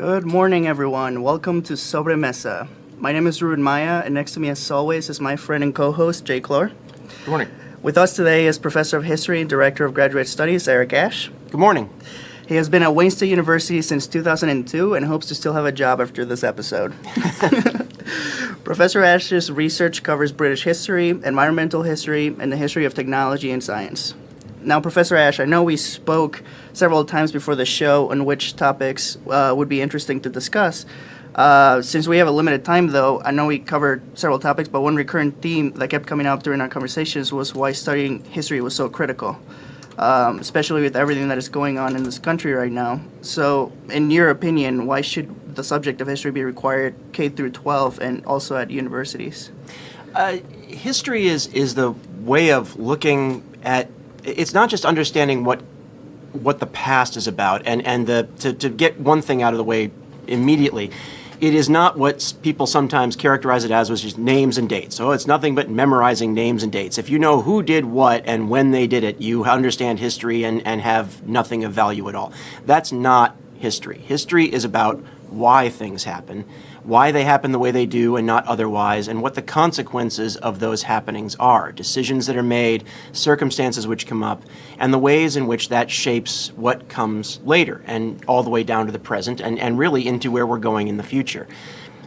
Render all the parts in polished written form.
Good morning, everyone. Welcome to Sobre Mesa. My name is Ruben Maya, and next to me, as always, is my friend and co-host, Jay Clore. Good morning. With us today is Professor of History and Director of Graduate Studies, Eric Ash. Good morning. He has been at Wayne State University since 2002 and hopes to still have a job after this episode. Professor Ash's research covers British history, environmental history, and the history of technology and science. Now, Professor Ash, I know we spoke several times before the show on which topics would be interesting to discuss. Since we have a limited time, though, I know we covered several topics, but one recurrent theme that kept coming up during our conversations was why studying history was so critical, especially with everything that is going on in this country right now. So, in your opinion, why should the subject of history be required K through 12 and also at universities? History is the way of looking at. It's not just understanding what the past is about, and to get one thing out of the way immediately. It is not what people sometimes characterize it as, which is names and dates. So it's nothing but memorizing names and dates. If you know who did what and when they did it, you understand history and have nothing of value at all. That's not history. History is about why things happen, why they happen the way they do and not otherwise, and what the consequences of those happenings are, decisions that are made, circumstances which come up, and the ways in which that shapes what comes later, and all the way down to the present, and really into where we're going in the future.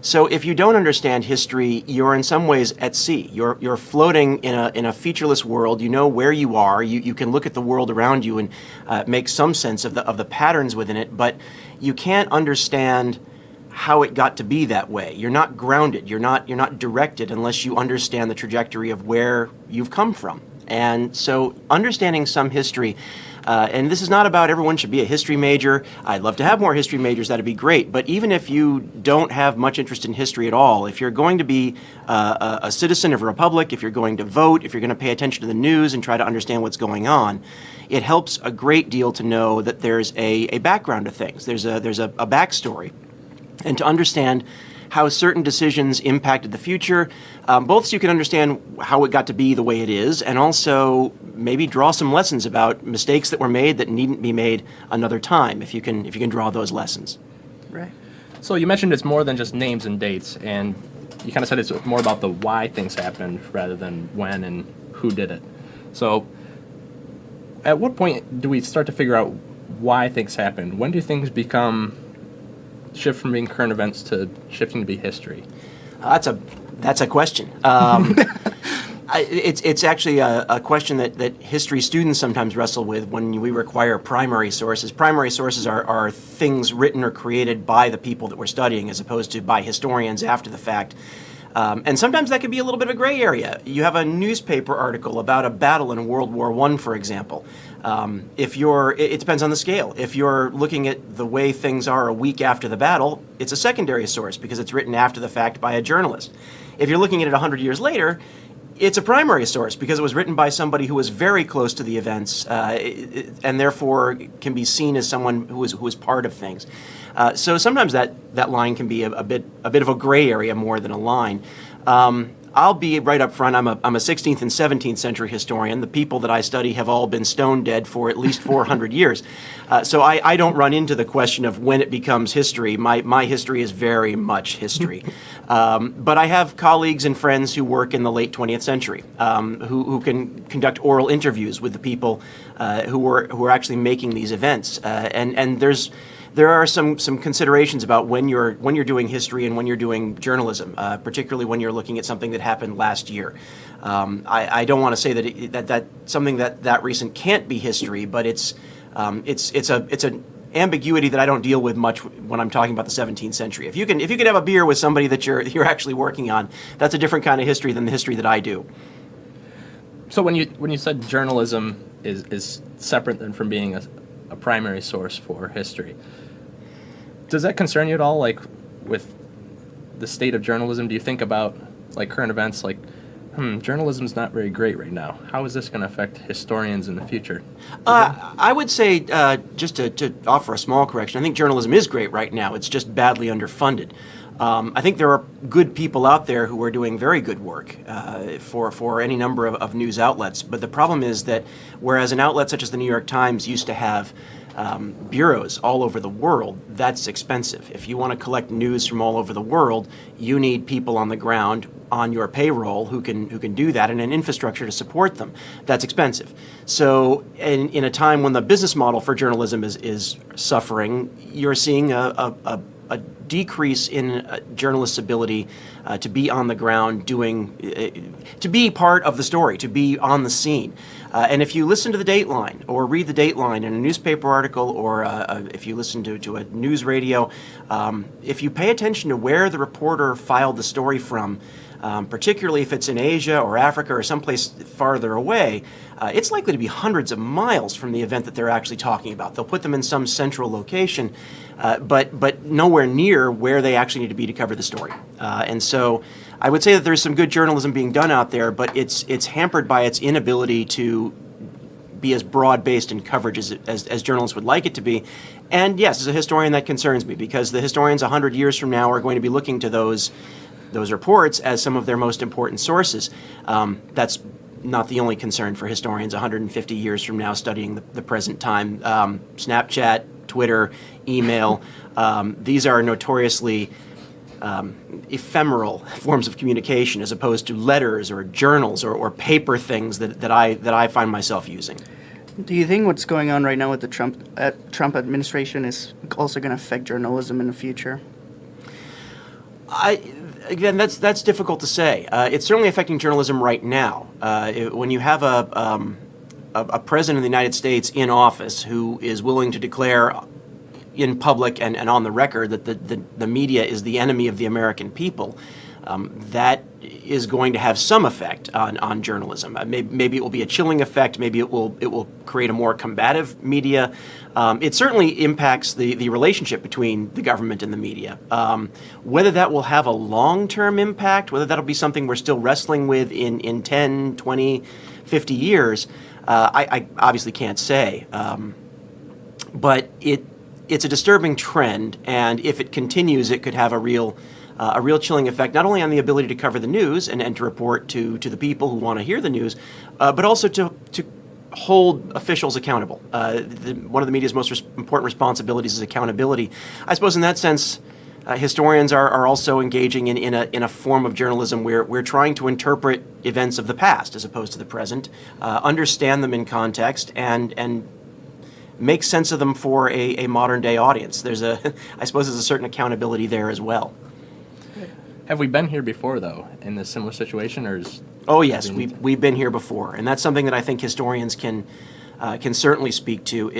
So if you don't understand history, you're in some ways at sea. You're floating in a featureless world. You know where you are. You can look at the world around you and make some sense of the patterns within it, but you can't understand how it got to be that way. You're not grounded. You're not directed unless you understand the trajectory of where you've come from. And so understanding some history, and this is not about everyone should be a history major. I'd love to have more history majors. That'd be great. But even if you don't have much interest in history at all, if you're going to be a citizen of a republic, if you're going to vote, if you're going to pay attention to the news and try to understand what's going on, it helps a great deal to know that there's a background to things. There's a backstory. And to understand how certain decisions impacted the future, both so you can understand how it got to be the way it is, and also maybe draw some lessons about mistakes that were made that needn't be made another time, if you can draw those lessons. Right. So you mentioned it's more than just names and dates, and you kind of said it's more about the why things happened rather than when and who did it. So at what point do we start to figure out why things happened? When do things shift from being current events to shifting to be history? That's a question. It's actually a question that history students sometimes wrestle with when we require primary sources. Primary sources are things written or created by the people that we're studying as opposed to by historians after the fact. And sometimes that can be a little bit of a gray area. You have a newspaper article about a battle in World War I, for example. It depends on the scale. If you're looking at the way things are a week after the battle, it's a secondary source because it's written after the fact by a journalist. If you're looking at it 100 years later, it's a primary source because it was written by somebody who was very close to the events and therefore can be seen as someone who was part of things. So sometimes that line can be a bit of a gray area more than a line. I'll be right up front. I'm a 16th and 17th century historian. The people that I study have all been stone dead for at least 400 years. So I don't run into the question of when it becomes history. My history is very much history. But I have colleagues and friends who work in the late 20th century who can conduct oral interviews with the people who were actually making these events. And there are some considerations about when you're doing history and when you're doing journalism, particularly when you're looking at something that happened last year. I don't want to say that something that recent can't be history, but it's an ambiguity that I don't deal with much when I'm talking about the 17th century. If you can have a beer with somebody that you're actually working on, that's a different kind of history than the history that I do. So when you said journalism is separate than from being a primary source for history, does that concern you at all? Like with the state of journalism, do you think about like current events like, journalism's not very great right now. How is this going to affect historians in the future? I would say, just to offer a small correction, I think journalism is great right now. It's just badly underfunded. I think there are good people out there who are doing very good work for any number of news outlets. But the problem is that whereas an outlet such as the New York Times used to have bureaus all over the world, that's expensive. If you want to collect news from all over the world, you need people on the ground on your payroll who can do that, and an infrastructure to support them. That's expensive. So in a time when the business model for journalism is suffering, you're seeing a decrease in journalists' ability to be on the ground to be part of the story, to be on the scene. And if you listen to the Dateline or read the Dateline in a newspaper article, or if you listen to a news radio, if you pay attention to where the reporter filed the story from, particularly if it's in Asia or Africa or someplace farther away, it's likely to be hundreds of miles from the event that they're actually talking about. They'll put them in some central location, but nowhere near where they actually need to be to cover the story. And so I would say that there's some good journalism being done out there, but it's hampered by its inability to be as broad-based in coverage as journalists would like it to be. And yes, as a historian, that concerns me, because the historians 100 years from now are going to be looking to those reports as some of their most important sources. That's not the only concern for historians 150 years from now studying the present time. Snapchat, Twitter, email, these are notoriously ephemeral forms of communication, as opposed to letters or journals or paper things that I find myself using. Do you think what's going on right now with the Trump administration is also going to affect journalism in the future? Again, that's difficult to say. It's certainly affecting journalism right now. When you have a president of the United States in office who is willing to declare in public and on the record that the media is the enemy of the American people, that is going to have some effect on journalism. Maybe it will be a chilling effect. Maybe it will create a more combative media. It certainly impacts the relationship between the government and the media. Whether that will have a long-term impact, whether that'll be something we're still wrestling with in 10, 20, 50 years, I obviously can't say. But it's a disturbing trend, and if it continues, it could have a real chilling effect, not only on the ability to cover the news and to report to the people who want to hear the news, but also to hold officials accountable. One of the media's most important responsibilities is accountability. I suppose in that sense, historians are also engaging in a form of journalism where we're trying to interpret events of the past as opposed to the present, understand them in context, and make sense of them for a modern day audience. I suppose there's a certain accountability there as well. Have we been here before, though, in this similar situation, or is? Oh yes, we've been here before, and that's something that I think historians can certainly speak to.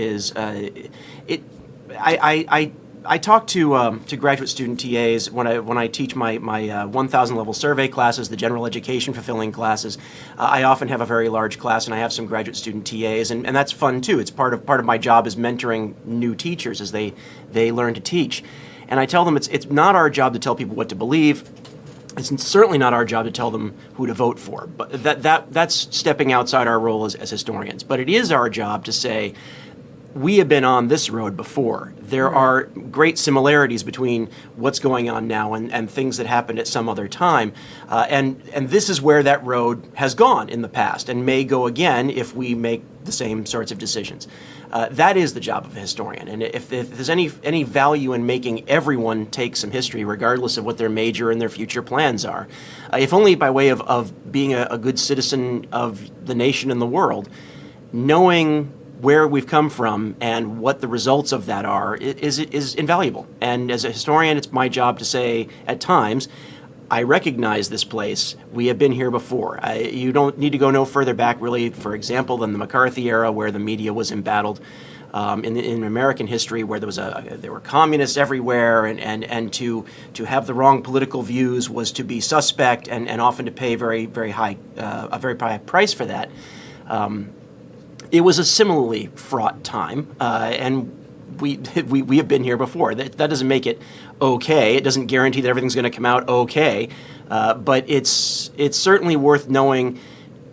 I talk to graduate student TAs when I teach my 1,000 level survey classes, the general education fulfilling classes. I often have a very large class, and I have some graduate student TAs, and that's fun too. It's part of my job is mentoring new teachers as they learn to teach. And I tell them it's not our job to tell people what to believe. It's certainly not our job to tell them who to vote for. But that's stepping outside our role as historians. But it is our job to say, we have been on this road before. There are great similarities between what's going on now and things that happened at some other time. And this is where that road has gone in the past and may go again if we make the same sorts of decisions. That is the job of a historian. And if there's any value in making everyone take some history, regardless of what their major and their future plans are, if only by way of being a good citizen of the nation and the world, knowing where we've come from and what the results of that are is invaluable. And as a historian, it's my job to say at times, I recognize this place. We have been here before. You don't need to go no further back, really, for example, than the McCarthy era, where the media was embattled. In American history, where there were communists everywhere, and to have the wrong political views was to be suspect and often to pay a very high price for that. It was a similarly fraught time, and we have been here before. That doesn't make it okay. It doesn't guarantee that everything's going to come out okay, but it's certainly worth knowing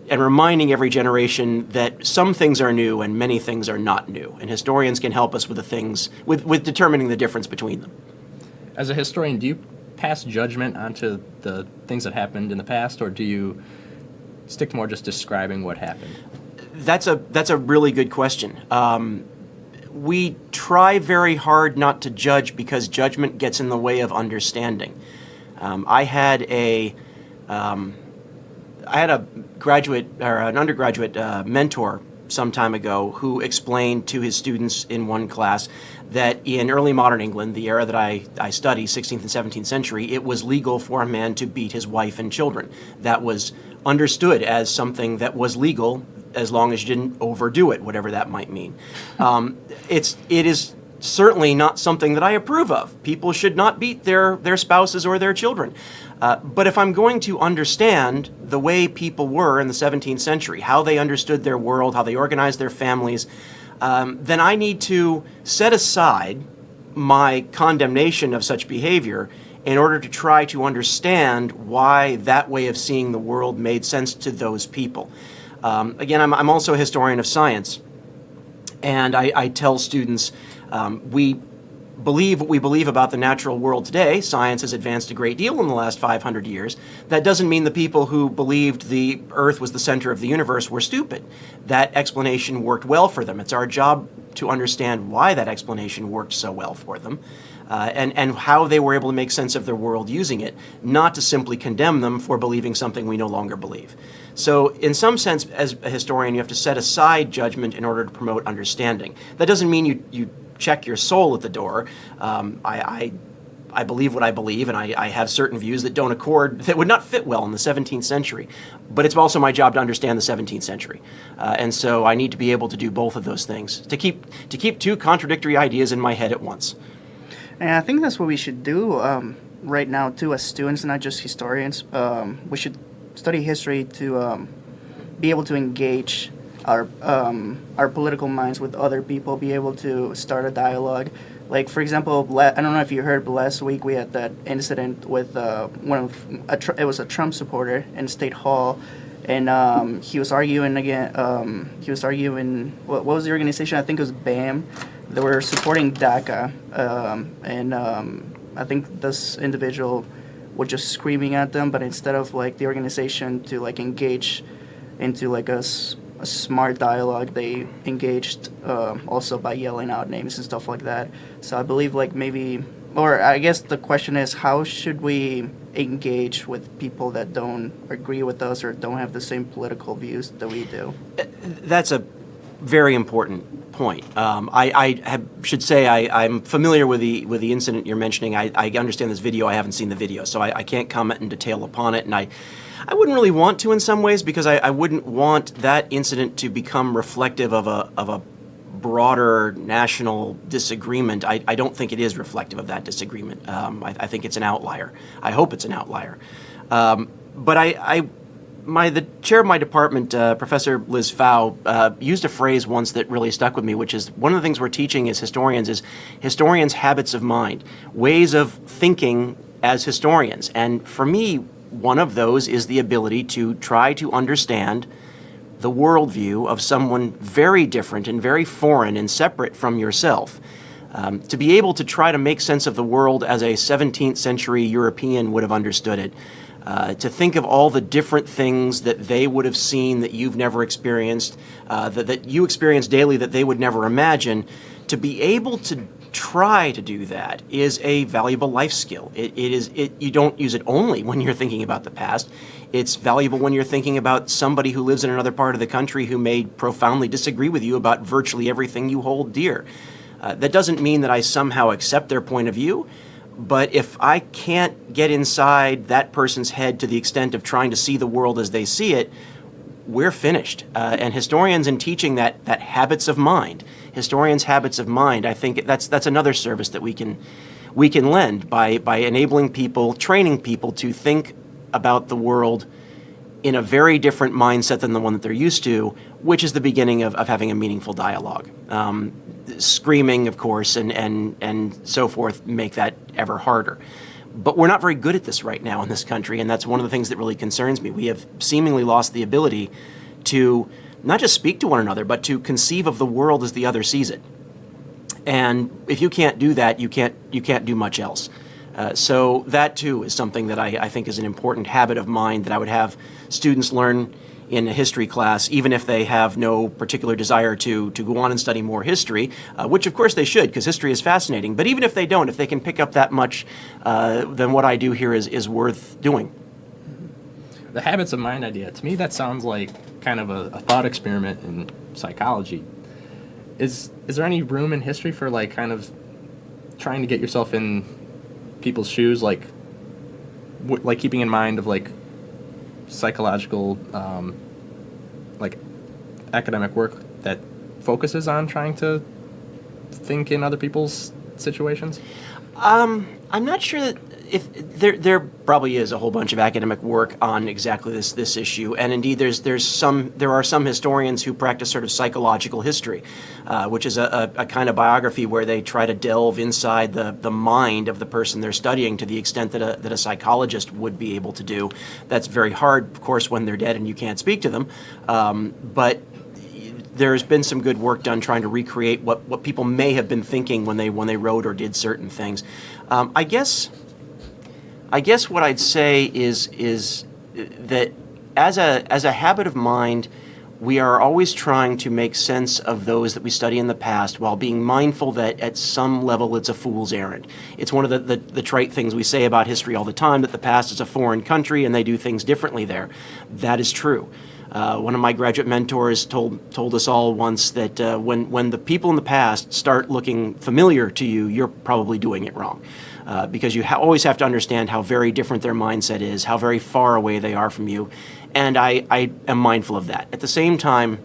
and reminding every generation that some things are new and many things are not new, and historians can help us with the things with determining the difference between them. As a historian, do you pass judgment onto the things that happened in the past, or do you stick to more just describing what happened? That's a really good question. we try very hard not to judge because judgment gets in the way of understanding. I had a graduate or an undergraduate mentor some time ago who explained to his students in one class that in early modern England, the era that I study, 16th and 17th century, it was legal for a man to beat his wife and children. That was understood as something that was legal as long as you didn't overdo it, whatever that might mean. It is certainly not something that I approve of. People should not beat their spouses or their children. But if I'm going to understand the way people were in the 17th century, how they understood their world, how they organized their families, then I need to set aside my condemnation of such behavior in order to try to understand why that way of seeing the world made sense to those people. Again, I'm also a historian of science, and I tell students we believe what we believe about the natural world today. Science has advanced a great deal in the last 500 years. That doesn't mean the people who believed the Earth was the center of the universe were stupid. That explanation worked well for them. It's our job to understand why that explanation worked so well for them, and how they were able to make sense of their world using it, not to simply condemn them for believing something we no longer believe. So in some sense, as a historian, you have to set aside judgment in order to promote understanding. That doesn't mean you check your soul at the door. I believe what I believe, and I have certain views that don't accord, that would not fit well in the 17th century. But it's also my job to understand the 17th century. And so I need to be able to do both of those things, to keep two contradictory ideas in my head at once. And I think that's what we should do right now too, as students, not just historians. We should study history to be able to engage our political minds with other people, be able to start a dialogue. Like, for example, I don't know if you heard, but last week we had that incident with it was a Trump supporter in State Hall, and he was arguing again. What was the organization? I think it was BAM. They were supporting DACA, and I think this individual was just screaming at them, but instead of like the organization to like engage into like a smart dialogue, they engaged also by yelling out names and stuff like that. So I believe like maybe, or I guess the question is, how should we engage with people that don't agree with us or don't have the same political views that we do? That's a very important point. Should say I'm familiar with the incident you're mentioning. I understand this video. I haven't seen the video, so I can't comment in detail upon it, and I wouldn't really want to in some ways, because I wouldn't want that incident to become reflective of a broader national disagreement. I don't think it is reflective of that disagreement. I think it's an outlier. I hope it's an outlier. But the chair of my department, Professor Liz Pfau, used a phrase once that really stuck with me, which is one of the things we're teaching as historians habits of mind, ways of thinking as historians. And for me, one of those is the ability to try to understand the worldview of someone very different and very foreign and separate from yourself. To be able to try to make sense of the world as a 17th century European would have understood it. To think of all the different things that they would have seen that you've never experienced, that you experience daily that they would never imagine. To be able to try to do that is a valuable life skill. You don't use it only when you're thinking about the past. It's valuable when you're thinking about somebody who lives in another part of the country who may profoundly disagree with you about virtually everything you hold dear. That doesn't mean that I somehow accept their point of view, but if I can't get inside that person's head to the extent of trying to see the world as they see it, we're finished. And historians, in teaching that habits of mind, I think that's another service that we can lend by enabling people, training people to think about the world in a very different mindset than the one that they're used to, which is the beginning of having a meaningful dialogue. Screaming, of course, and so forth make that ever harder. But we're not very good at this right now in this country, and that's one of the things that really concerns me. We have seemingly lost the ability to not just speak to one another, but to conceive of the world as the other sees it. And if you can't do that, you can't do much else. So that too is something that I think is an important habit of mind that I would have students learn in a history class, even if they have no particular desire to go on and study more history, which of course they should, because history is fascinating. But even if they don't, if they can pick up that much, then what I do here is worth doing. The habits of mind idea, to me, that sounds like kind of a thought experiment in psychology. Is there any room in history for like kind of trying to get yourself in people's shoes, like keeping in mind of like psychological, like academic work that focuses on trying to think in other people's situations? I'm not sure that if there probably is a whole bunch of academic work on exactly this issue, and indeed there are some historians who practice sort of psychological history, which is a kind of biography where they try to delve inside the mind of the person they're studying to the extent that a psychologist would be able to do. That's very hard, of course, when they're dead and you can't speak to them, but there's been some good work done trying to recreate what people may have been thinking when they wrote or did certain things. I guess what I'd say is that as a habit of mind, we are always trying to make sense of those that we study in the past while being mindful that at some level it's a fool's errand. It's one of the trite things we say about history all the time, that the past is a foreign country and they do things differently there. That is true. One of my graduate mentors told us all once that when the people in the past start looking familiar to you, you're probably doing it wrong. Because you always have to understand how very different their mindset is, how very far away they are from you. And I am mindful of that. At the same time,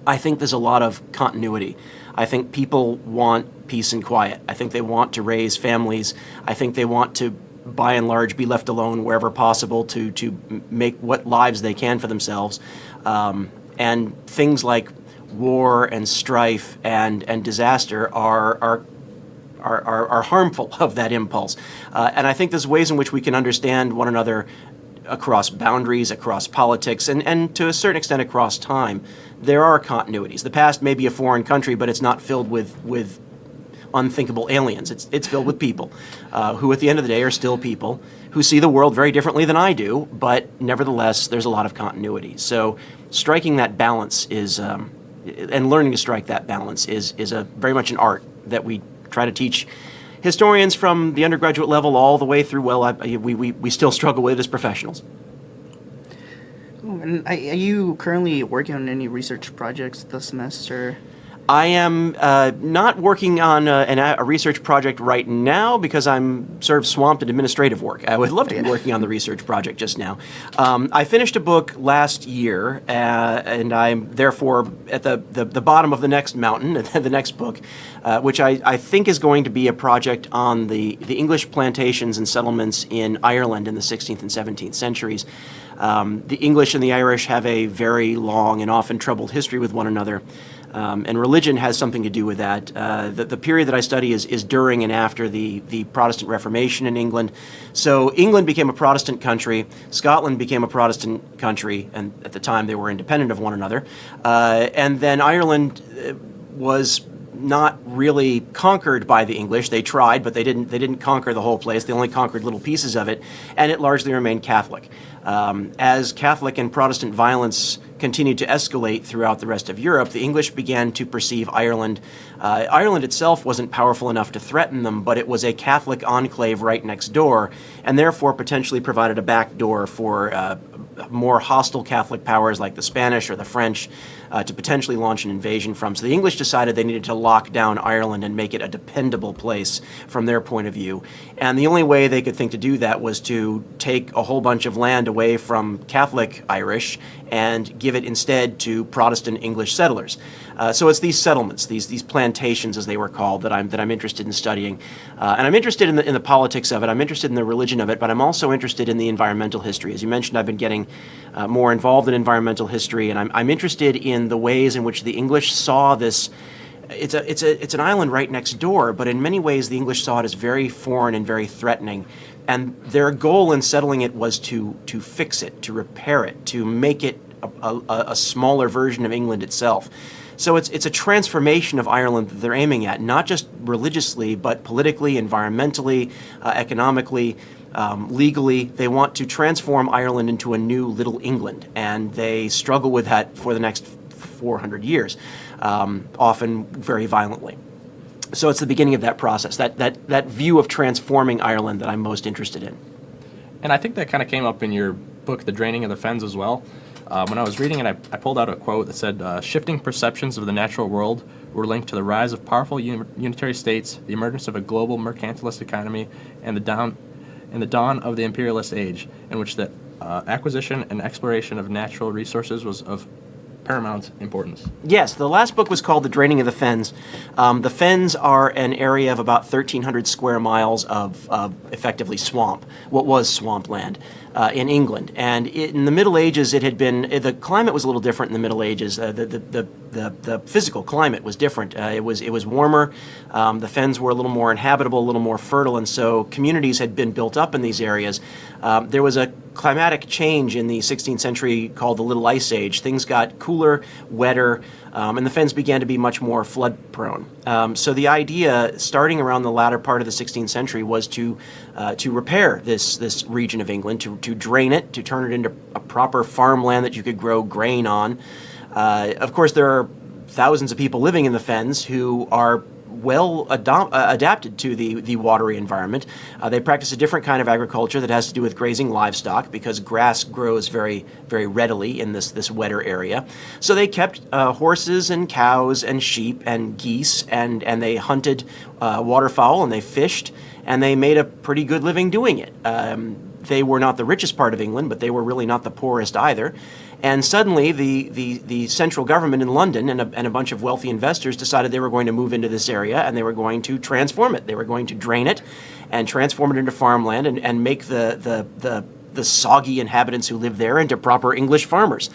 I think there's a lot of continuity. I think people want peace and quiet. I think they want to raise families. I think they want to, by and large, be left alone wherever possible to make what lives they can for themselves. And things like war and strife and disaster are harmful of that impulse. And I think there's ways in which we can understand one another across boundaries, across politics, and to a certain extent across time. There are continuities. The past may be a foreign country, but it's not filled with unthinkable aliens. It's filled with people who at the end of the day are still people who see the world very differently than I do, but nevertheless there's a lot of continuity. So striking that balance is, and learning to strike that balance is a very much an art that we try to teach historians from the undergraduate level all the way through. Well, we still struggle with it as professionals. And are you currently working on any research projects this semester? I am not working on a research project right now because I'm sort of swamped in administrative work. I would love to be working on the research project just now. I finished a book last year, and I'm therefore at the bottom of the next mountain, the next book, which I think is going to be a project on the English plantations and settlements in Ireland in the 16th and 17th centuries. The English and the Irish have a very long and often troubled history with one another. And religion has something to do with that. The period that I study is during and after the Protestant Reformation in England. So England became a Protestant country, Scotland became a Protestant country, and at the time they were independent of one another. And then Ireland was not really conquered by the English. They tried, but they didn't conquer the whole place. They only conquered little pieces of it, and it largely remained Catholic. As Catholic and Protestant violence continued to escalate throughout the rest of Europe, the English began to perceive Ireland. Ireland itself wasn't powerful enough to threaten them, but it was a Catholic enclave right next door, and therefore potentially provided a backdoor for more hostile Catholic powers like the Spanish or the French to potentially launch an invasion from. So the English decided they needed to lock down Ireland and make it a dependable place from their point of view. And the only way they could think to do that was to take a whole bunch of land away from Catholic Irish and give it instead to Protestant English settlers. So it's these settlements, these plantations, as they were called, that I'm interested in studying, and I'm interested in the politics of it. I'm interested in the religion of it, but I'm also interested in the environmental history. As you mentioned, I've been getting more involved in environmental history, and I'm interested in the ways in which the English saw this. It's an island right next door, but in many ways the English saw it as very foreign and very threatening. And their goal in settling it was to fix it, to repair it, to make it a smaller version of England itself. So it's a transformation of Ireland that they're aiming at, not just religiously, but politically, environmentally, economically. legally, they want to transform Ireland into a new Little England, and they struggle with that for the next 400 years, often very violently. So it's the beginning of that process, that view of transforming Ireland that I'm most interested in. And I think that kind of came up in your book, The Draining of the Fens, as well. When I was reading it, I pulled out a quote that said, shifting perceptions of the natural world were linked to the rise of powerful unitary states, the emergence of a global mercantilist economy, and the dawn of the imperialist age, in which the acquisition and exploration of natural resources was of paramount importance. Yes, the last book was called The Draining of the Fens. The Fens are an area of about 1,300 square miles of effectively swamp, what was swampland in England. And in the Middle Ages, it had been, the climate was a little different in the Middle Ages. The physical climate was different. It was warmer. The fens were a little more inhabitable, a little more fertile, and so communities had been built up in these areas. There was a climatic change in the 16th century called the Little Ice Age. Things got cooler, wetter, and the fens began to be much more flood prone. So the idea, starting around the latter part of the 16th century, was to repair this region of England, to drain it, to turn it into a proper farmland that you could grow grain on. Of course, there are thousands of people living in the fens who are well adapted to the watery environment. They practice a different kind of agriculture that has to do with grazing livestock, because grass grows very, very readily in this wetter area. So they kept horses and cows and sheep and geese, and they hunted waterfowl, and they fished, and they made a pretty good living doing it. They were not the richest part of England, but they were really not the poorest either. And suddenly, the central government in London and a bunch of wealthy investors decided they were going to move into this area, and they were going to transform it. They were going to drain it and transform it into farmland, and make the soggy inhabitants who lived there into proper English farmers.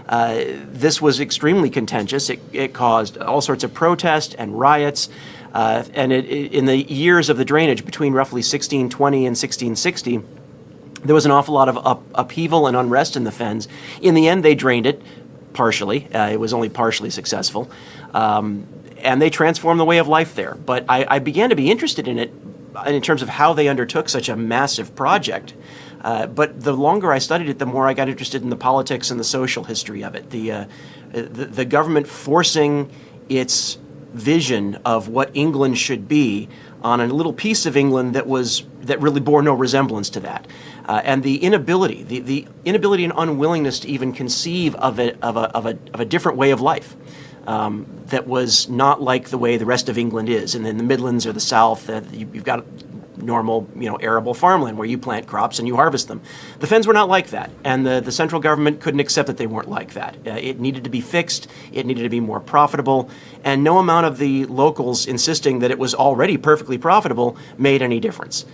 This was extremely contentious. It caused all sorts of protest and riots. And in the years of the drainage, between roughly 1620 and 1660, there was an awful lot of upheaval and unrest in the fens. In the end, they drained it partially. It was only partially successful. And they transformed the way of life there. But I began to be interested in it in terms of how they undertook such a massive project. But the longer I studied it, the more I got interested in the politics and the social history of it. The government forcing its vision of what England should be on a little piece of England that really bore no resemblance to that. And the inability and unwillingness to even conceive of a different way of life that was not like the way the rest of England is. And in the Midlands or the South, you've got normal, arable farmland where you plant crops and you harvest them. The fens were not like that, and the central government couldn't accept that they weren't like that. It needed to be fixed, it needed to be more profitable, and no amount of the locals insisting that it was already perfectly profitable made any difference.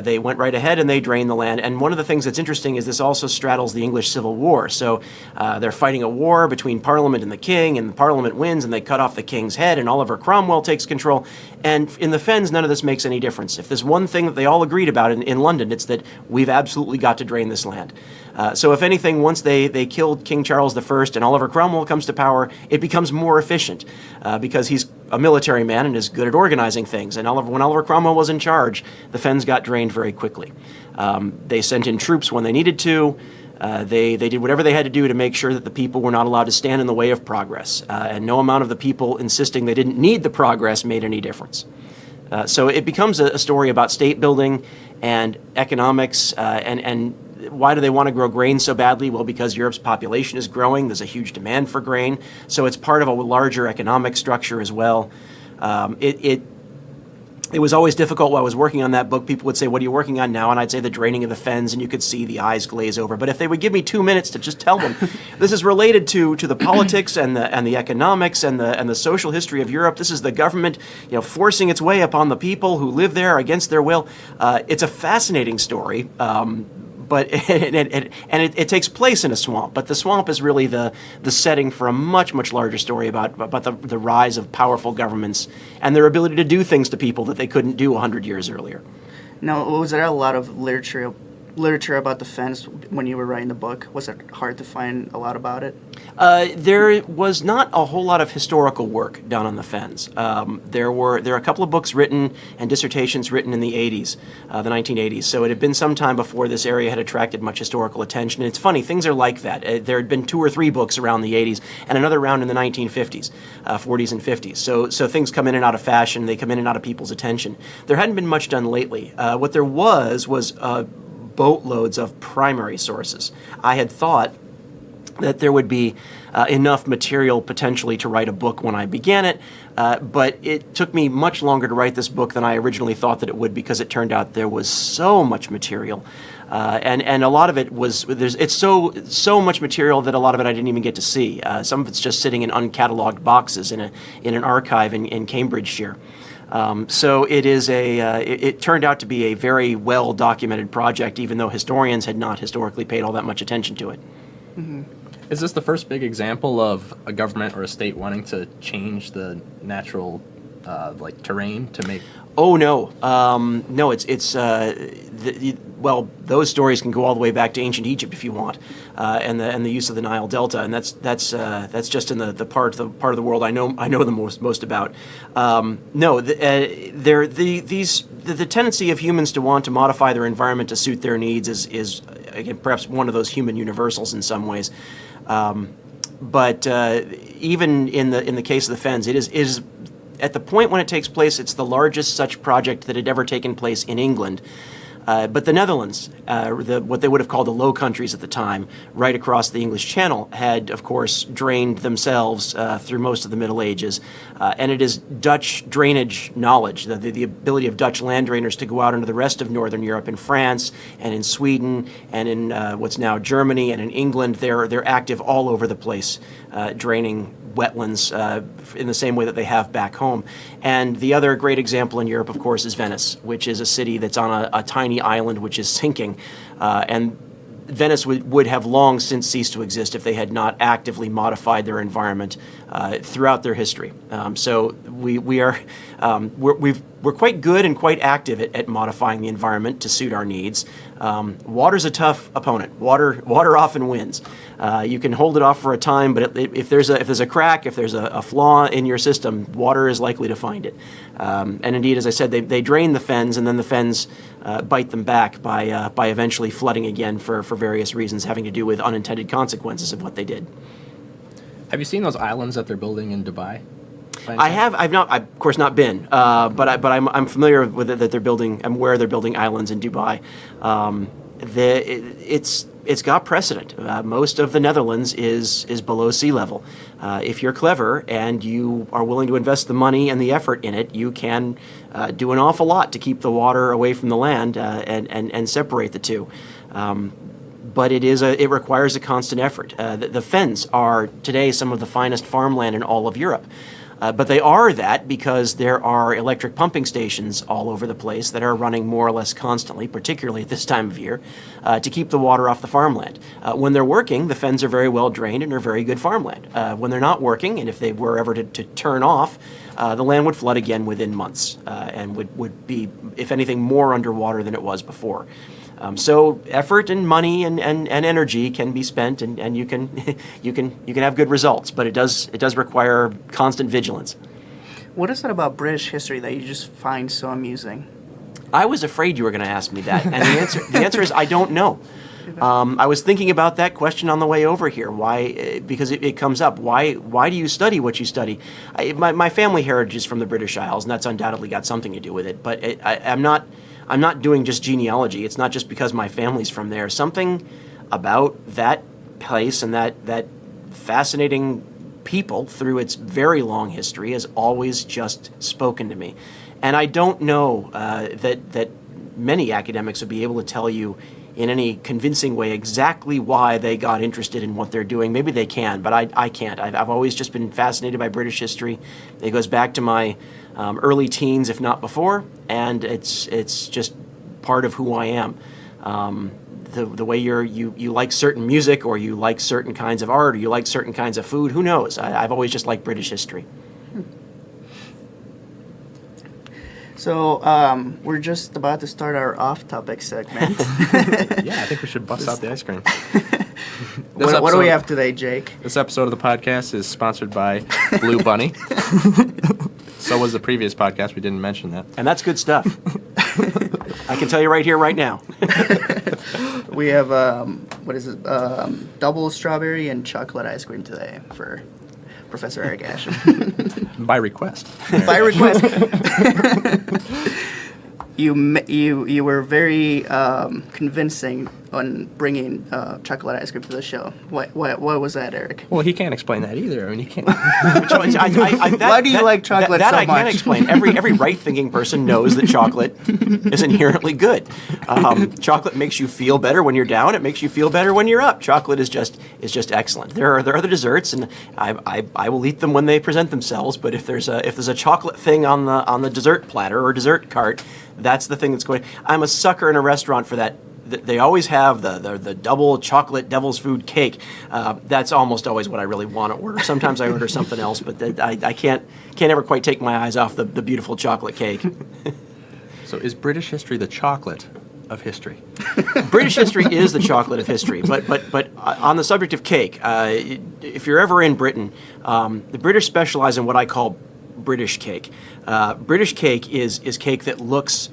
They went right ahead and they drained the land. And one of the things that's interesting is this also straddles the English Civil War. So they're fighting a war between Parliament and the King, and the Parliament wins, and they cut off the King's head, and Oliver Cromwell takes control. And in the fens, none of this makes any difference. If there's one thing that they all agreed about in London, it's that we've absolutely got to drain this land. So if anything, once they killed King Charles I and Oliver Cromwell comes to power, it becomes more efficient because he's a military man and is good at organizing things. And when Oliver Cromwell was in charge, the fens got drained very quickly. They sent in troops when they needed to. They did whatever they had to do to make sure that the people were not allowed to stand in the way of progress. And no amount of the people insisting they didn't need the progress made any difference. So it becomes a story about state building and economics and why do they want to grow grain so badly? Well, because Europe's population is growing. There's a huge demand for grain. So it's part of a larger economic structure as well. It was always difficult while I was working on that book. People would say, "What are you working on now?" And I'd say The Draining of the Fens, and you could see the eyes glaze over. But if they would give me 2 minutes to just tell them, this is related to the politics and the economics and the social history of Europe. This is the government, forcing its way upon the people who live there against their will. It's a fascinating story. But it takes place in a swamp. But the swamp is really the setting for a much, much larger story about the rise of powerful governments and their ability to do things to people that they couldn't do 100 years earlier. Now, was there a lot of literature literature about the Fens when you were writing the book? Was it hard to find a lot about it? There was not a whole lot of historical work done on the Fens. There are a couple of books written and dissertations written in the 80s, the 1980s. So it had been some time before this area had attracted much historical attention. And it's funny, things are like that. There had been 2 or 3 books around the 80s and another round in the 1950s, 40s and 50s. So things come in and out of fashion. They come in and out of people's attention. There hadn't been much done lately. What there was boatloads of primary sources. I had thought that there would be enough material potentially to write a book when I began it, but it took me much longer to write this book than I originally thought that it would, because it turned out there was so much material, and a lot of it was it's so much material that a lot of it I didn't even get to see. Some of it's just sitting in uncatalogued boxes in an archive in Cambridgeshire. So it turned out to be a very well documented project, even though historians had not historically paid all that much attention to it. Mm-hmm. Is this the first big example of a government or a state wanting to change the natural terrain to make? Oh no, no. Well, those stories can go all the way back to ancient Egypt if you want, and the use of the Nile Delta, and that's just in the part of the world I know the most about. No, the tendency of humans to want to modify their environment to suit their needs is again perhaps one of those human universals in some ways. But even in the case of the Fens, it is at the point when it takes place, it's the largest such project that had ever taken place in England. But the Netherlands, what they would have called the Low Countries at the time, right across the English Channel, had, of course, drained themselves through most of the Middle Ages. And it is Dutch drainage knowledge, the ability of Dutch land drainers to go out into the rest of Northern Europe, in France and in Sweden and in what's now Germany and in England. They're active all over the place, draining wetlands in the same way that they have back home. And the other great example in Europe, of course, is Venice, which is a city that's on a tiny island which is sinking. And Venice would have long since ceased to exist if they had not actively modified their environment throughout their history. So we're quite good and quite active at modifying the environment to suit our needs. Water's a tough opponent. Water often wins. You can hold it off for a time, but if there's a crack, if there's a flaw in your system, water is likely to find it. And indeed, as I said, they drain the Fens, and then the Fens bite them back by eventually flooding again for various reasons having to do with unintended consequences of what they did. Have you seen those islands that they're building in Dubai? I have. I've not. I've, of course, not been. But I'm familiar with it, that they're building. I'm aware they're building islands in Dubai. It's got precedent. Most of the Netherlands is below sea level. If you're clever and you are willing to invest the money and the effort in it, you can do an awful lot to keep the water away from the land and separate the two. But it requires a constant effort. The Fens are today some of the finest farmland in all of Europe. But they are that because there are electric pumping stations all over the place that are running more or less constantly, particularly at this time of year, to keep the water off the farmland. When they're working, the Fens are very well drained and are very good farmland. When they're not working, and if they were ever to turn off, the land would flood again within months and would be, if anything, more underwater than it was before. So effort and money and energy can be spent, and you can you can have good results, but it does require constant vigilance. What is it about British history that you just find so amusing? I was afraid you were going to ask me that, and the answer is I don't know. I was thinking about that question on the way over here. Why? Because it comes up. Why do you study what you study? My family heritage is from the British Isles, and that's undoubtedly got something to do with it. But I'm not doing just genealogy. It's not just because my family's from there. Something about that place and that fascinating people through its very long history has always just spoken to me. And I don't know that many academics would be able to tell you in any convincing way exactly why they got interested in what they're doing. Maybe they can, but I can't. I've always just been fascinated by British history. It goes back to my early teens, if not before, and it's just part of who I am. The way you like certain music, or you like certain kinds of art, or you like certain kinds of food, who knows? I've always just liked British history. So we're just about to start our off-topic segment. Yeah, I think we should bust out the ice cream. What do we have today, Jake? This episode of the podcast is sponsored by Blue Bunny. So was the previous podcast. We didn't mention that. And that's good stuff. I can tell you right here, right now. We have what is it? Double strawberry and chocolate ice cream today for Professor Eric Ash. By request. By request. You were very convincing on bringing chocolate ice cream to the show. What was that, Eric? Well, he can't explain that either. I mean, he can't. Why do you like chocolate that so I can't much? explain. Every right-thinking person knows that chocolate is inherently good. Chocolate makes you feel better when you're down. It makes you feel better when you're up. Chocolate is just excellent. There are other desserts, and I will eat them when they present themselves. But if there's a chocolate thing on the dessert platter or dessert cart, that's the thing that's going. I'm a sucker in a restaurant for that. They always have the double chocolate devil's food cake. That's almost always what I really want to order. Sometimes I order something else, but I can't ever quite take my eyes off the beautiful chocolate cake. So is British history the chocolate of history? British history is the chocolate of history, but on the subject of cake, if you're ever in Britain, the British specialize in what I call British cake. British cake is cake that looks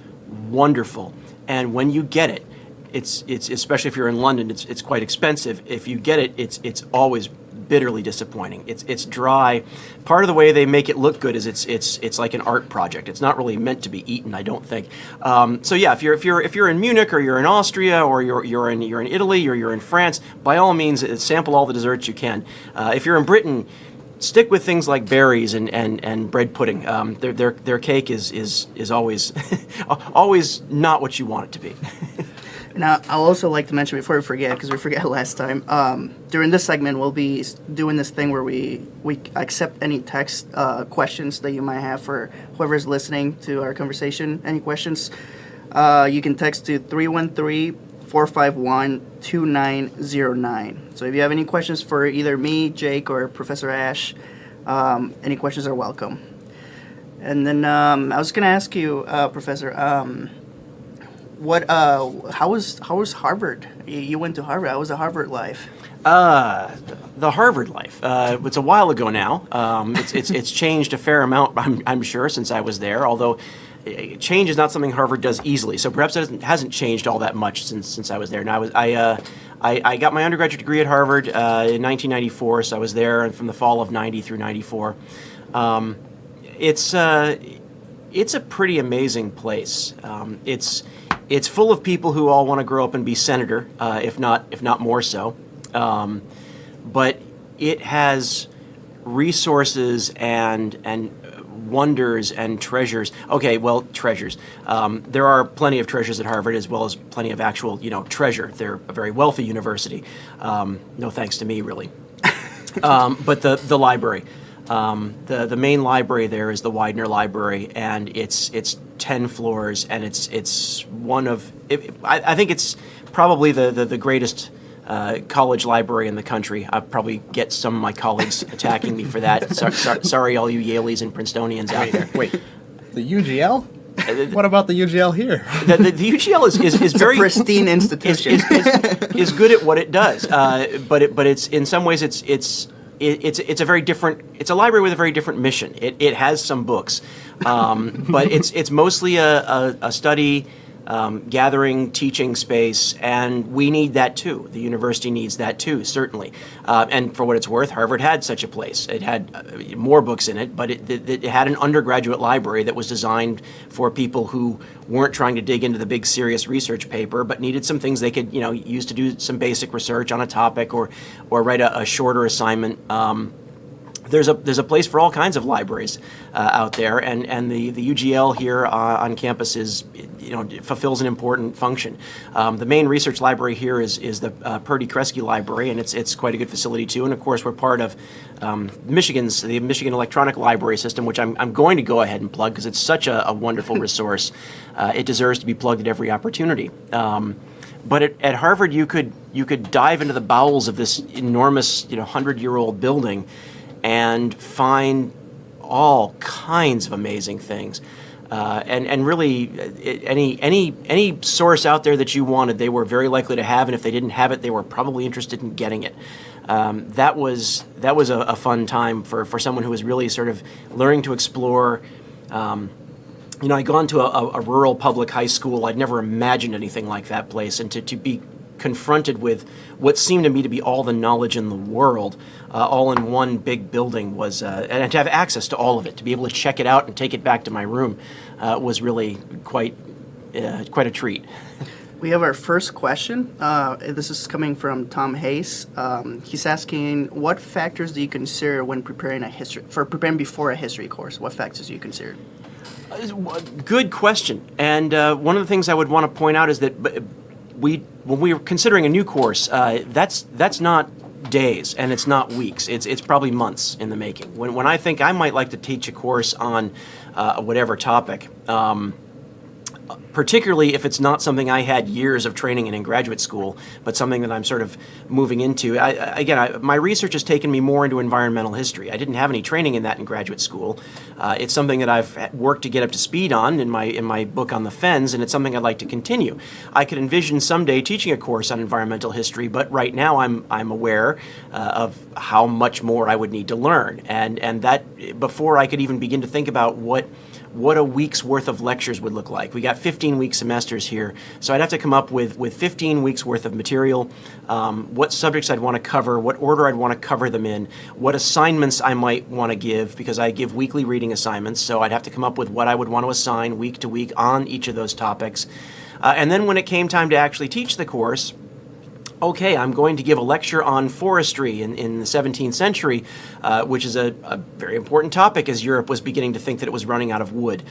wonderful, and when you get it, it's especially if you're in London, it's quite expensive. If you get it, it's always bitterly disappointing. It's dry. Part of the way they make it look good is it's like an art project. It's not really meant to be eaten, I don't think. So yeah, if you're in Munich or you're in Austria or you're in Italy or you're in France, by all means sample all the desserts you can. If you're in Britain, stick with things like berries and bread pudding. Their cake is always always not what you want it to be. Now, I'll also like to mention before we forget, because we forgot last time, during this segment, we'll be doing this thing where we accept any text questions that you might have for whoever's listening to our conversation. Any questions, you can text to 313-451-2909. So if you have any questions for either me, Jake, or Professor Ash, any questions are welcome. And then I was going to ask you, Professor, how was Harvard? You went to Harvard. How was the Harvard life? The Harvard life. It's a while ago now. It's changed a fair amount, I'm sure, since I was there. Although change is not something Harvard does easily, so perhaps it hasn't changed all that much since I was there. Now I got my undergraduate degree at Harvard in 1994, so I was there from the fall of '90 through '94. It's a pretty amazing place. It's full of people who all want to grow up and be senator, if not more so. But it has resources and wonders and treasures. Okay, well, treasures. There are plenty of treasures at Harvard, as well as plenty of actual, treasure. They're a very wealthy university. No thanks to me, really. But the library. The main library there is the Widener Library, and it's 10 floors, and it's one of I think it's probably the greatest college library in the country. I'll probably get some of my colleagues attacking me for that. Sorry, all you Yaleys and Princetonians out there. Wait, the UGL? What about the UGL here? The UGL is very pristine institution. is good at what it does, but it's in some ways it's a very different. It's a library with a very different mission. It has some books, but it's mostly a study, gathering, teaching space, and we need that too. The university needs that too, certainly. And for what it's worth, Harvard had such a place. It had more books in it, but it had an undergraduate library that was designed for people who weren't trying to dig into the big serious research paper, but needed some things they could use to do some basic research on a topic or write a shorter assignment. There's a place for all kinds of libraries out there, and the UGL here on campus fulfills an important function. The main research library here is the Purdy Kresge Library, and it's quite a good facility too. And of course, we're part of the Michigan Electronic Library System, which I'm going to go ahead and plug because it's such a wonderful resource. It deserves to be plugged at every opportunity. But at Harvard, you could dive into the bowels of this enormous 100-year-old building and find all kinds of amazing things. And really, any source out there that you wanted, they were very likely to have, and if they didn't have it, they were probably interested in getting it. That was a fun time for someone who was really sort of learning to explore. I'd gone to a rural public high school. I'd never imagined anything like that place, and to be confronted with what seemed to me to be all the knowledge in the world, all in one big building was, and to have access to all of it, to be able to check it out and take it back to my room, was really quite a treat. We have our first question. This is coming from Tom Hayes. He's asking, what factors do you consider when preparing before a history course? What factors do you consider? Good question. And one of the things I would want to point out is that when we are considering a new course, that's not days and it's not weeks. It's probably months in the making. When I think I might like to teach a course on whatever topic, particularly if it's not something I had years of training in graduate school, but something that I'm sort of moving into. My research has taken me more into environmental history. I didn't have any training in that in graduate school. It's something that I've worked to get up to speed on in my book on the Fens, and it's something I'd like to continue. I could envision someday teaching a course on environmental history, but right now I'm aware of how much more I would need to learn, and that before I could even begin to think about what a week's worth of lectures would look like. We got 15-week semesters here, so I'd have to come up with 15 weeks worth of material, what subjects I'd want to cover, what order I'd want to cover them in, what assignments I might want to give, because I give weekly reading assignments, so I'd have to come up with what I would want to assign week to week on each of those topics. And then when it came time to actually teach the course, okay, I'm going to give a lecture on forestry in the 17th century, which is a very important topic as Europe was beginning to think that it was running out of wood.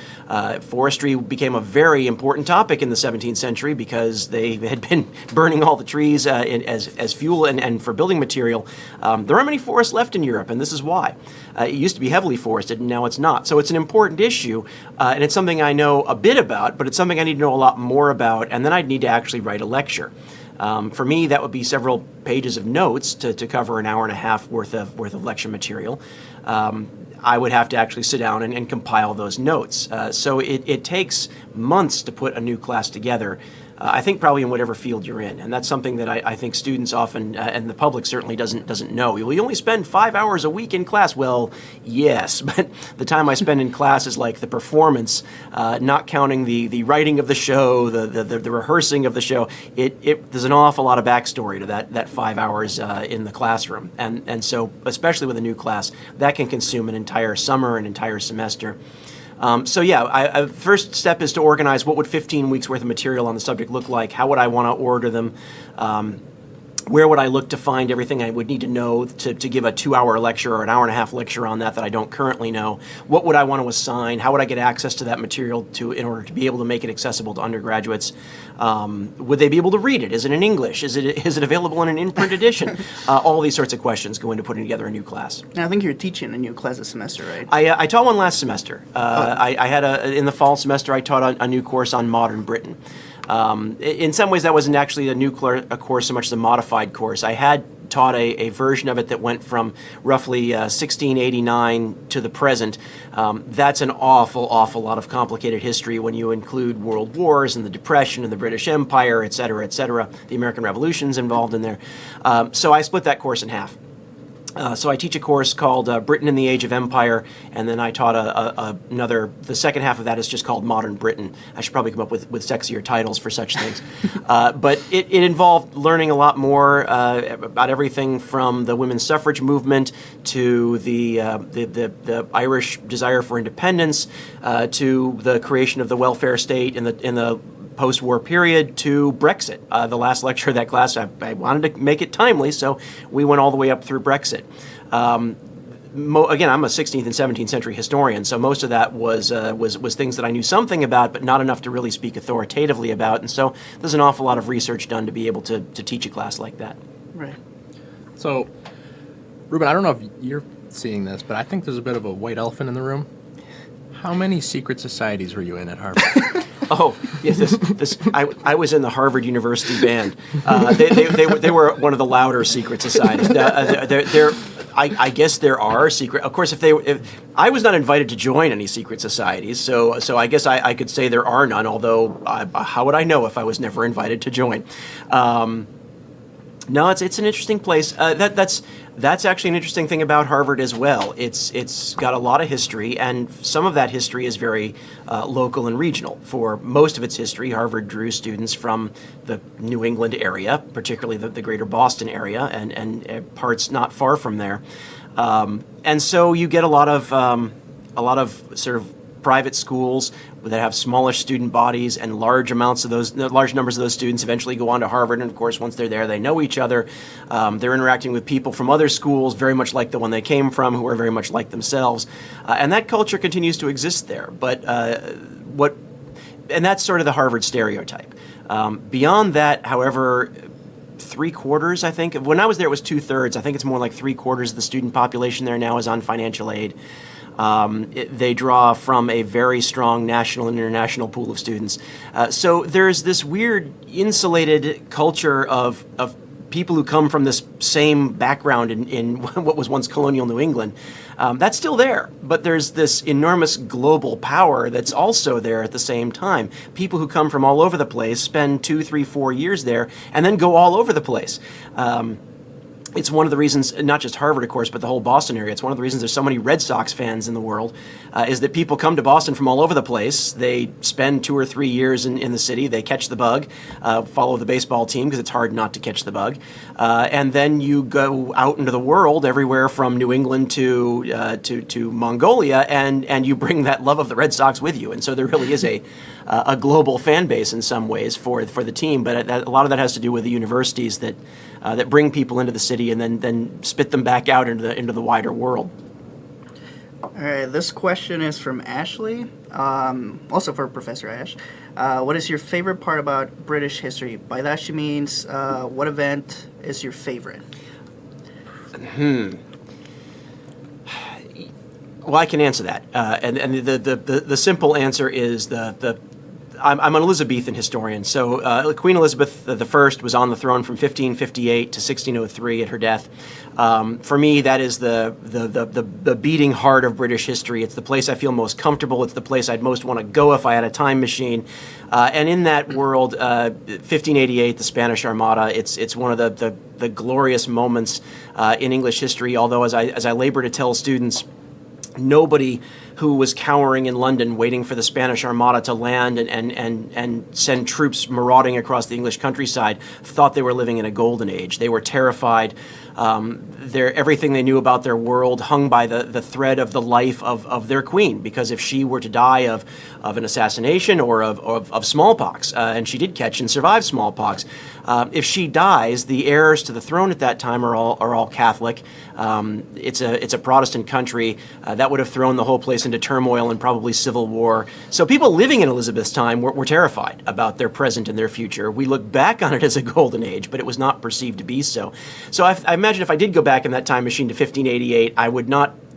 Forestry became a very important topic in the 17th century because they had been burning all the trees as fuel and for building material. There aren't many forests left in Europe, and this is why. It used to be heavily forested, and now it's not. So it's an important issue, and it's something I know a bit about, but it's something I need to know a lot more about, and then I'd need to actually write a lecture. For me, that would be several pages of notes to cover an hour and a half worth of lecture material. I would have to actually sit down and compile those notes. So it takes months to put a new class together. I think probably in whatever field you're in, and that's something that I think students often, and the public certainly doesn't know. Well, you only spend 5 hours a week in class. Well, yes, but the time I spend in class is like the performance, not counting the writing of the show, the rehearsing of the show. There's an awful lot of backstory to that 5 hours in the classroom, and so especially with a new class, that can consume an entire summer, an entire semester. First step is to organize what would 15 weeks worth of material on the subject look like. How would I want to order them? Where would I look to find everything I would need to know to give a 2-hour lecture or an hour and a half lecture on that I don't currently know? What would I want to assign? How would I get access to that material in order to be able to make it accessible to undergraduates? Would they be able to read it? Is it in English? Is it available in an in-print edition? All these sorts of questions go into putting together a new class. Now, I think you're teaching a new class this semester, right? I taught one last semester. I had in the fall semester, I taught a new course on modern Britain. In some ways, that wasn't actually a course so much as a modified course. I had taught a version of it that went from roughly 1689 to the present. That's an awful lot of complicated history when you include world wars and the Depression and the British Empire, et cetera, the American Revolution's involved in there. So I split that course in half. So I teach a course called Britain in the Age of Empire, and then I taught the second half of that is just called Modern Britain. I should probably come up with sexier titles for such things. But it involved learning a lot more about everything from the women's suffrage movement to the Irish desire for independence to the creation of the welfare state in the post-war period to Brexit. The last lecture of that class, I wanted to make it timely, so we went all the way up through Brexit. Again, I'm a 16th and 17th century historian, so most of that was things that I knew something about, but not enough to really speak authoritatively about. And so there's an awful lot of research done to be able to teach a class like that. Right. So, Ruben, I don't know if you're seeing this, but I think there's a bit of a white elephant in the room. How many secret societies were you in at Harvard? Oh, yes. I was in the Harvard University band. They were one of the louder secret societies. I guess there are secret. Of course, if I was not invited to join any secret societies, so I guess I could say there are none. Although, how would I know if I was never invited to join? No, it's an interesting place. That's actually an interesting thing about Harvard as well. It's got a lot of history, and some of that history is very local and regional. For most of its history, Harvard drew students from the New England area, particularly the greater Boston area, and parts not far from there. And so you get a lot of sort of private schools that have smallish student bodies, and large numbers of those students eventually go on to Harvard. And of course, once they're there, they know each other. They're interacting with people from other schools, very much like the one they came from, who are very much like themselves. And that culture continues to exist there. But and that's sort of the Harvard stereotype. Beyond that, however, 3/4, I think. When I was there, it was 2/3. I think it's more like 3/4 of the student population there now is on financial aid. They draw from a very strong national and international pool of students. So there's this weird insulated culture of people who come from this same background in what was once colonial New England. That's still there, but there's this enormous global power that's also there at the same time. People who come from all over the place spend 2, 3, 4 years there and then go all over the place. It's one of the reasons, not just Harvard, of course, but the whole Boston area. It's one of the reasons there's so many Red Sox fans in the world, is that people come to Boston from all over the place. They spend 2 or 3 years in the city. They catch the bug, follow the baseball team because it's hard not to catch the bug. And then you go out into the world, everywhere from New England to Mongolia, and you bring that love of the Red Sox with you. And so there really is a global fan base in some ways for the team. But a lot of that has to do with the universities that bring people into the city and then spit them back out into the wider world. All right, this question is from Ashley, also for Professor Ash. What is your favorite part about British history? By that she means, what event is your favorite? Well, I can answer that, and the simple answer is I'm an Elizabethan historian, so Queen Elizabeth I was on the throne from 1558 to 1603 at her death. For me, that is the beating heart of British history. It's the place I feel most comfortable. It's the place I'd most want to go if I had a time machine. And in that world, 1588, the Spanish Armada, it's one of the glorious moments in English history. Although, as I labor to tell students, nobody who was cowering in London waiting for the Spanish Armada to land and send troops marauding across the English countryside thought they were living in a golden age. They were terrified. Everything they knew about their world hung by the thread of the life of their queen, because if she were to die of an assassination or of smallpox, and she did catch and survive smallpox, if she dies, the heirs to the throne at that time are all Catholic. It's a Protestant country. That would have thrown the whole place into turmoil and probably civil war. So people living in Elizabeth's time were terrified about their present and their future. We look back on it as a golden age, but it was not perceived to be so. So I imagine if I did go back in that time machine to 1588,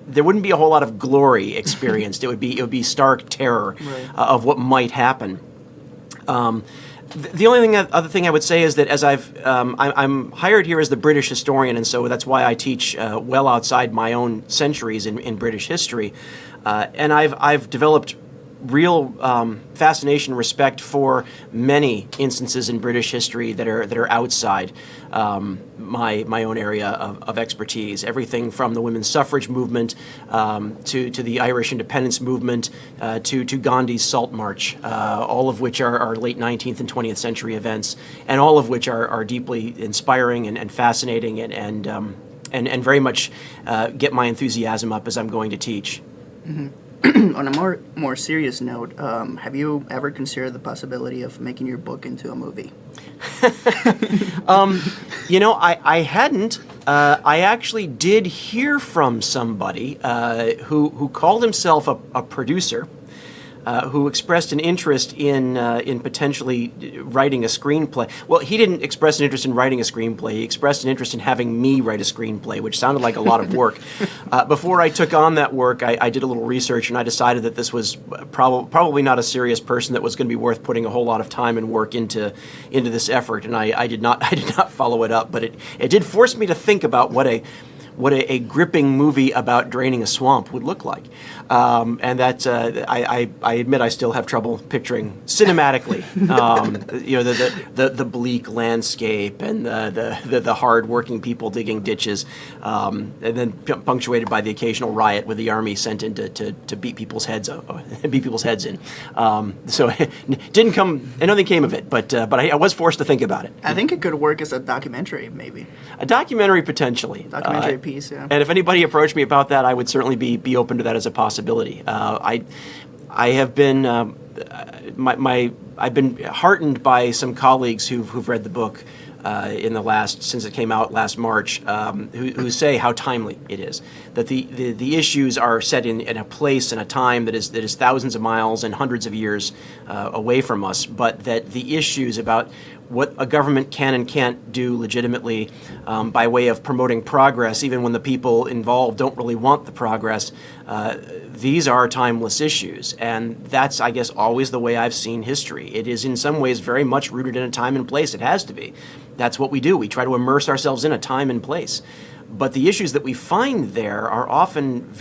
there wouldn't be a whole lot of glory experienced. It would be stark terror of what might happen. The only other thing I would say is that as I'm hired here as the British historian, and so that's why I teach well outside my own centuries in British history, and I've developed real fascination and respect for many instances in British history that are outside my own area of expertise. Everything from the women's suffrage movement to the Irish independence movement to Gandhi's Salt March, all of which are late 19th and 20th century events, and all of which are deeply inspiring and fascinating and very much get my enthusiasm up as I'm going to teach. Mm-hmm. On a more serious note, have you ever considered the possibility of making your book into a movie? I hadn't. I actually did hear from somebody who called himself a producer, who expressed an interest in potentially writing a screenplay. Well, he didn't express an interest in writing a screenplay. He expressed an interest in having me write a screenplay, which sounded like a lot of work. Before I took on that work, I did a little research, and I decided that this was probably not a serious person that was going to be worth putting a whole lot of time and work into this effort. And I did not follow it up, but it did force me to think about what what a gripping movie about draining a swamp would look like. And that I admit I still have trouble picturing cinematically, the bleak landscape and the hard-working people digging ditches, and then punctuated by the occasional riot with the army sent in to beat people's heads in. So it didn't come. Nothing came of it, but I was forced to think about it. I think it could work as a documentary, maybe. A documentary potentially. Documentary piece, yeah. And if anybody approached me about that, I would certainly be open to that as a possibility. I have been I've been heartened by some colleagues who've read the book since it came out last March, who say how timely it is. That the issues are set in a place and a time that is thousands of miles and hundreds of years away from us, but that the issues about what a government can and can't do legitimately by way of promoting progress, even when the people involved don't really want the progress, these are timeless issues. And that's, I guess, always the way I've seen history. It is in some ways very much rooted in a time and place. It has to be. That's what we do. We try to immerse ourselves in a time and place. But the issues that we find there are often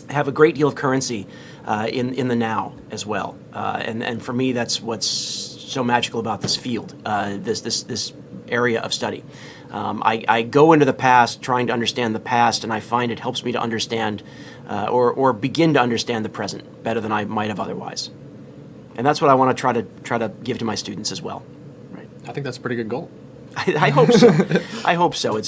have a great deal of currency in the now as well. And for me, that's what's so magical about this field, this area of study. I go into the past trying to understand the past, and I find it helps me to understand or begin to understand the present better than I might have otherwise. And that's what I want to try to give to my students as well. Right. I think that's a pretty good goal. I hope so. I hope so. In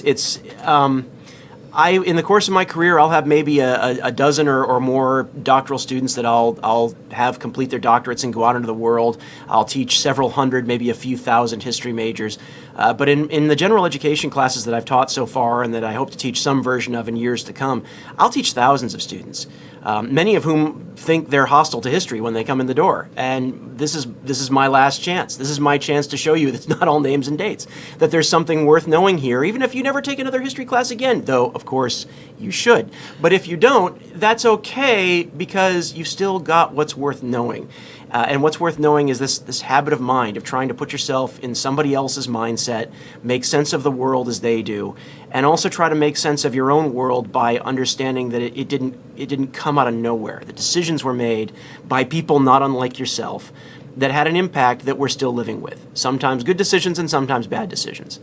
the course of my career, I'll have maybe a dozen or more doctoral students that I'll have complete their doctorates and go out into the world. I'll teach several hundred, maybe a few thousand history majors. But in the general education classes that I've taught so far and that I hope to teach some version of in years to come, I'll teach thousands of students, many of whom think they're hostile to history when they come in the door. And this is my last chance. This is my chance to show you that it's not all names and dates, that there's something worth knowing here, even if you never take another history class again, though, of course, you should. But if you don't, that's okay, because you've still got what's worth knowing. And what's worth knowing is this habit of mind of trying to put yourself in somebody else's mindset, make sense of the world as they do, and also try to make sense of your own world by understanding that it didn't come out of nowhere. The decisions were made by people not unlike yourself that had an impact that we're still living with. Sometimes good decisions and sometimes bad decisions.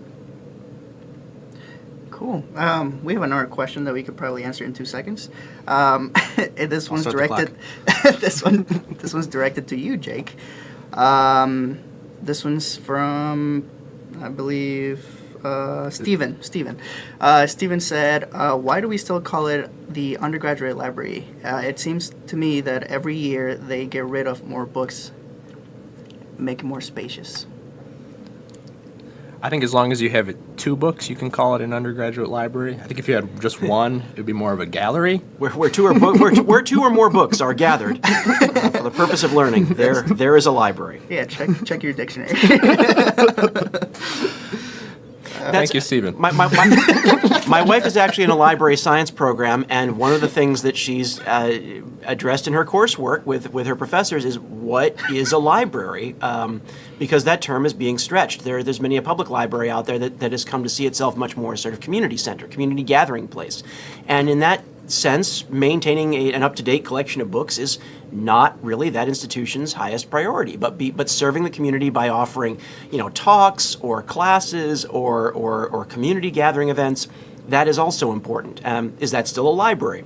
Cool. We have another question that we could probably answer in 2 seconds. This one's start the directed. This one's directed to you, Jake. This one's from, I believe, Steven. Steven said, "Why do we still call it the undergraduate library? It seems to me that every year they get rid of more books, make it more spacious." I think as long as you have 2 books, you can call it an undergraduate library. I think if you had just one, it would be more of a gallery. Where two or more books are gathered for the purpose of learning, there is a library. Yeah, check your dictionary. Thank you, Stephen. My wife is actually in a library science program, and one of the things that she's addressed in her coursework with her professors is what is a library, because that term is being stretched. There's many a public library out there that has come to see itself much more as sort of community center, community gathering place. And in that sense, maintaining an up-to-date collection of books is not really that institution's highest priority, but serving the community by offering, talks or classes or community gathering events. That is also important. Is that still a library?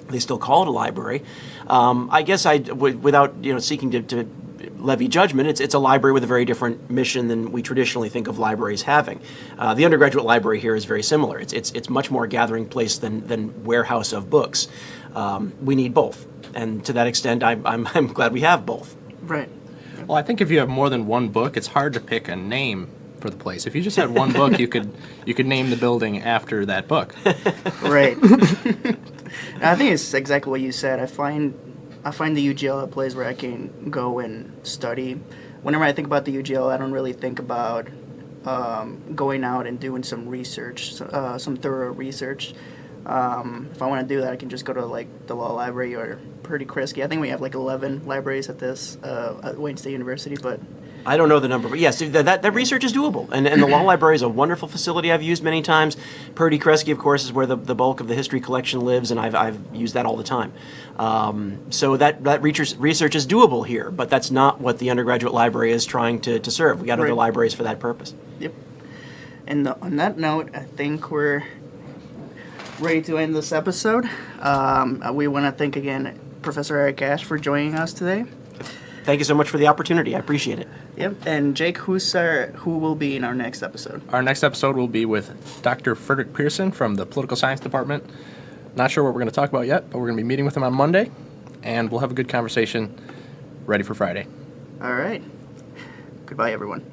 They still call it a library. I guess without seeking to levy judgment, it's a library with a very different mission than we traditionally think of libraries having. The undergraduate library here is very similar. It's much more a gathering place than warehouse of books. We need both, and to that extent, I'm glad we have both. Right. Well, I think if you have more than one book, it's hard to pick a name for the place. If you just had one book, you could name the building after that book. Right. I think it's exactly what you said. I find the UGL a place where I can go and study. Whenever I think about the UGL, I don't really think about going out and doing some research, some thorough research. If I want to do that, I can just go to like the law library or Purdy Krisky. I think we have like 11 libraries at Wayne State University, but I don't know the number, but yes, that research is doable. And the Law Library is a wonderful facility I've used many times. Purdy Kresge, of course, is where the bulk of the history collection lives, and I've used that all the time. So that research is doable here, but that's not what the undergraduate library is trying to serve. We got other Right. libraries for that purpose. Yep. And on that note, I think we're ready to end this episode. We want to thank again Professor Eric Ash for joining us today. Thank you so much for the opportunity. I appreciate it. Yep. And Jake, who will be in our next episode? Our next episode will be with Dr. Frederick Pearson from the Political Science Department. Not sure what we're going to talk about yet, but we're going to be meeting with him on Monday, and we'll have a good conversation ready for Friday. All right. Goodbye, everyone.